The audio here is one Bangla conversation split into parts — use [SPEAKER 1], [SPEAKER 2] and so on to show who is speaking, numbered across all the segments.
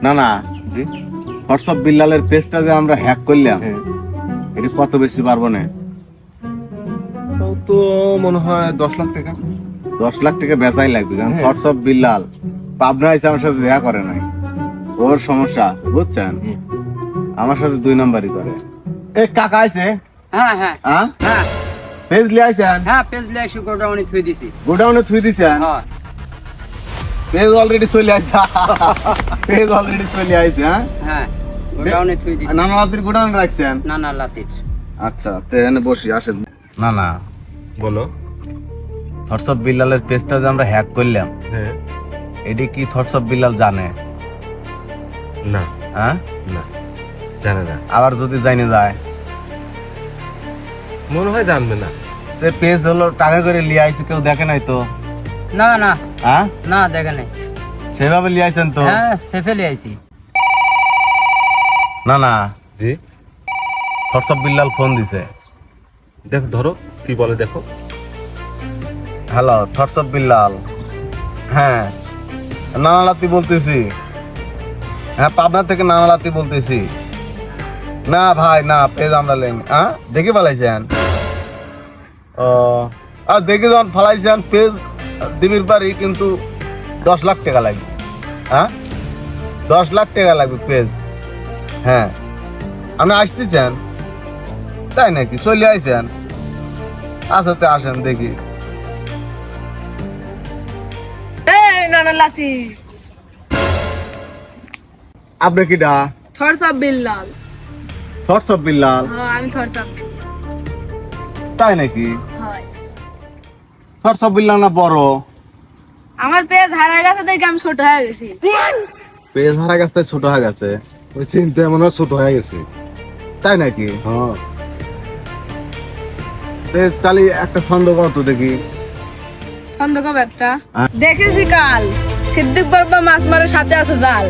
[SPEAKER 1] না না
[SPEAKER 2] জি
[SPEAKER 1] হোয়াটসঅ্যাপ বিল্লালের পেজটা যে আমরা হ্যাক করলাম এটা কত বেশি পারবো না?
[SPEAKER 2] তাও তো মনে হয় 10 লাখ টাকা।
[SPEAKER 1] 10 লাখ টাকা বেচাই লাগবে, কারণ
[SPEAKER 2] হ্যাঁ।
[SPEAKER 1] হোয়াটসঅ্যাপ বিল্লাল পাবনা এসে আমার সাথে দেখা করে নাই। ওর সমস্যা বুঝছেন, আমার সাথে 2 নম্বরই করে। এ কাকা আইছে?
[SPEAKER 3] হ্যাঁ হ্যাঁ
[SPEAKER 1] হ্যাঁ
[SPEAKER 3] হ্যাঁ
[SPEAKER 1] পেজ লিয়ে আইছেন?
[SPEAKER 3] হ্যাঁ পেজ লিয়ে এসে গোডাউনে থুই দিছি।
[SPEAKER 1] গোডাউনে থুই দিছেন?
[SPEAKER 3] হ্যাঁ
[SPEAKER 1] পেজ অলরেডি চলে আইছে। পেজ অলরেডি চলে আইছে। হ্যাঁ
[SPEAKER 3] হ্যাঁ গোডাউনে থুই দিছি।
[SPEAKER 1] নানা রাতের গোডাউনে রাখছেন?
[SPEAKER 3] না না লাতির।
[SPEAKER 1] আচ্ছা তো এখানে বসি, আসেন। না না
[SPEAKER 2] বলো।
[SPEAKER 1] হোয়াটসঅ্যাপ বিল্লালের পেজটা যে আমরা হ্যাক করলাম,
[SPEAKER 2] হ্যাঁ
[SPEAKER 1] এটি কি হোয়াটসঅ্যাপ বিল্লাল জানে?
[SPEAKER 2] না
[SPEAKER 1] হ্যাঁ
[SPEAKER 2] না জানে না,
[SPEAKER 1] আবার যদি জানে যায়?
[SPEAKER 2] মনে হয় জানবে না।
[SPEAKER 1] পেজ হলো টাকা করে লিয়ে আইছে, কেউ দেখে নাই তো?
[SPEAKER 3] না না
[SPEAKER 1] হ্যাঁ
[SPEAKER 3] না দেখে নাই।
[SPEAKER 1] সেভাবে লিয়ে আইছেন তো?
[SPEAKER 3] হ্যাঁ সেফে লিয়ে আইছি।
[SPEAKER 1] না না
[SPEAKER 2] জি
[SPEAKER 1] হোয়াটসঅ্যাপ বিল্লাল ফোন দিছে।
[SPEAKER 2] দেখো, ধরো কি বলে দেখো।
[SPEAKER 1] হ্যালো হোয়াটসঅ্যাপ বিল্লাল, হ্যাঁ নানালাতি বলতেছি। হ্যাঁ পাবনা থেকে নানালাতি বলতেছি। না ভাই না, পেজ আমরা লেন। হ্যাঁ দেখে ফেলাইছেন? ও আর দেখে যখন ফেলাইছেন পেজ দিবির পারি, কিন্তু 10 লাখ টাকা লাগবে। হ্যাঁ 10 লাখ টাকা লাগবে পেজ। হ্যাঁ আপনি আসতেছেন তাই নাকি? চলে আইছেন? আচ্ছা তো আসেন দেখি।
[SPEAKER 4] এই নানা লাতি
[SPEAKER 1] আপনি কিডা?
[SPEAKER 4] থরসাব বিল্লাল।
[SPEAKER 1] হোয়াটসঅ্যাপ বিল্লাল?
[SPEAKER 4] হ্যাঁ আমি থরসাব বিল্লাল।
[SPEAKER 1] তাই নাকি?
[SPEAKER 4] হয়
[SPEAKER 1] হোয়াটসঅ্যাপ বিল্লাল না বড়?
[SPEAKER 4] আমার পেজ হারায় গেছে দেখে আমি ছোট হয়ে গেছি।
[SPEAKER 1] পেজ হারা গেছে তাই ছোট হয়ে গেছে?
[SPEAKER 2] ওই চিন্তা মনে হয় ছোট হয়ে গেছে।
[SPEAKER 1] তাই নাকি?
[SPEAKER 2] হ্যাঁ
[SPEAKER 1] তাহলে একটা ছন্দ কত দেখি।
[SPEAKER 4] ছন্দ কবে একটা
[SPEAKER 1] হ্যাঁ।
[SPEAKER 4] দেখেছি কাল, সিদ্দিক বাবা মাছ মারের সাথে আছে জাল,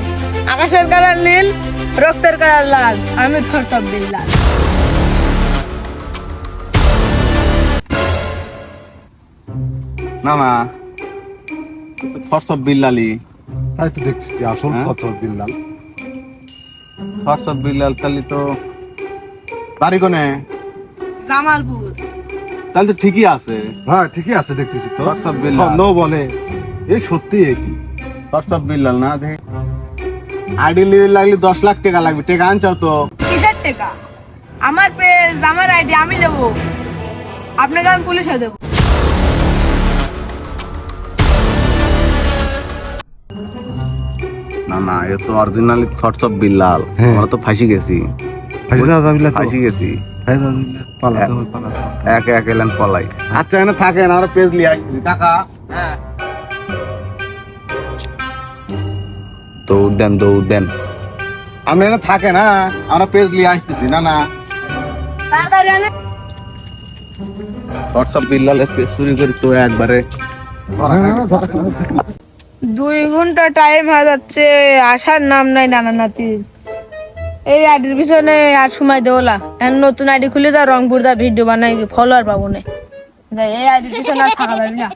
[SPEAKER 4] আকাশের কালার নীল, রক্তের কালার লাল, আমি থরসাব বিল্লাল।
[SPEAKER 1] না না হোয়াটসঅ্যাপ বিল্লালি।
[SPEAKER 2] তাই তো দেখতেছি আসল
[SPEAKER 1] হ্যাঁ?
[SPEAKER 2] কত বিল্লাল।
[SPEAKER 1] হোয়াটসঅ্যাপ বিল্লাল তাহলে তো বাড়ি কোনে?
[SPEAKER 4] জামালপুর।
[SPEAKER 1] তাহলে তো ঠিকই আছে।
[SPEAKER 2] হ্যাঁ ঠিকই আছে, দেখতেছি তো।
[SPEAKER 1] হোয়াটসঅ্যাপ বিল্লাল।
[SPEAKER 2] ছন্দও বলে এই সত্যি একই।
[SPEAKER 1] হোয়াটসঅ্যাপ বিল্লাল না দেখি। আইডি লিয়ে লাগলে 10 লাখ টাকা লাগবে। টাকা আনছাও তো?
[SPEAKER 4] কিসের টাকা? আমার পেজ আমার আইডি আমি দেবো, আপনাকে আমি পুলিশে দেবো।
[SPEAKER 1] না না এ তো অরিজিনালি হোয়াটসঅ্যাপ বিল্লাল।
[SPEAKER 2] হ্যাঁ।
[SPEAKER 1] আমরা তো ফাঁসি গেছি। ফাঁসি গেছি। একে একে এলেন পলাই। আচ্ছা এখানে থাকেন, আমরা পেজ লিয়ে আসতেছি। কাকা
[SPEAKER 3] হ্যাঁ
[SPEAKER 1] দৌড় দেন দৌড় দেন। আপনি এখানে থাকেন, হ্যাঁ আমরা পেজ লিয়ে আসতেছি। না না
[SPEAKER 4] তাড়াতাড়ি আনে।
[SPEAKER 1] হোয়াটসঅ্যাপ বিল্লালের পেজ চুরি করি তো একবারে।
[SPEAKER 4] 2 ঘন্টা টাইম হয়ে যাচ্ছে, আসার নাম নাই নানা নাতির। এই আইডির পিছনে আর সময় দেবো না, এখন নতুন আইডি খুলে যা রংপুর দা ভিডিও বানাই, ফলোয়ার পাবো না। যাই এই আইডির পিছনে আর থাকা যাবে না।